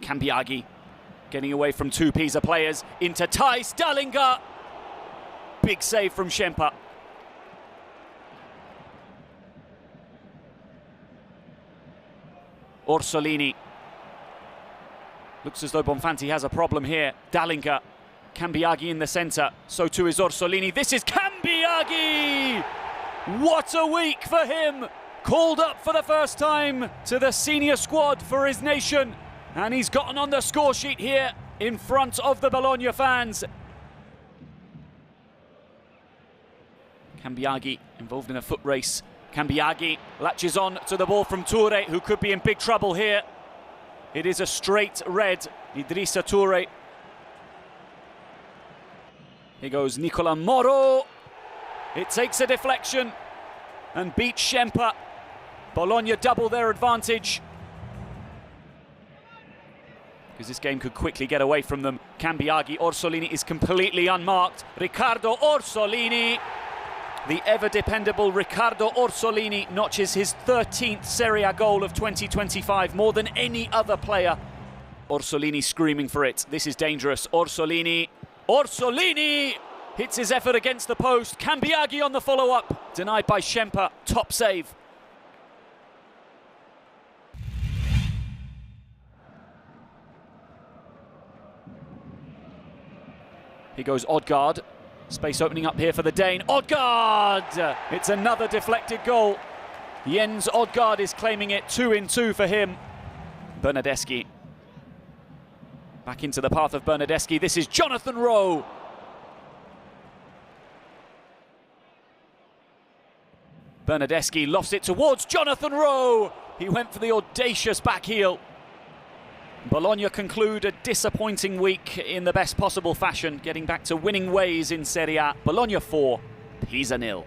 Cambiaghi getting away from two Pisa players into Thijs Dallinga. Big save from Schemper. Orsolini. Looks as though Bonfanti has a problem here. Dallinga. Cambiaghi in the centre. So too is Orsolini. This is Cambiaghi! What a week for him! Called up for the first time to the senior squad for his nation. And he's gotten on the score sheet here in front of the Bologna fans. Cambiaghi involved in a foot race. Cambiaghi latches on to the ball from Toure, who could be in big trouble here. It is a straight red. Idrissa Toure. Here goes Nicola Moro. It takes a deflection and beats Schemper. Bologna double their advantage, because this game could quickly get away from them. Cambiaghi, Orsolini is completely unmarked. Riccardo Orsolini, the ever-dependable Riccardo Orsolini, notches his 13th Serie A goal of 2025, more than any other player. Orsolini screaming for it. This is dangerous. Orsolini hits his effort against the post. Cambiaghi on the follow-up, denied by Schemper. Top save. Here goes Odgaard. Space opening up here for the Dane. Odgaard! It's another deflected goal. Jens Odgaard is claiming it. 2-2 for him. Bernardeschi. Back into the path of Bernardeschi. This is Jonathan Rowe. Bernardeschi lofts it towards Jonathan Rowe. He went for the audacious back heel. Bologna conclude a disappointing week in the best possible fashion, getting back to winning ways in Serie A. Bologna 4, Pisa 0.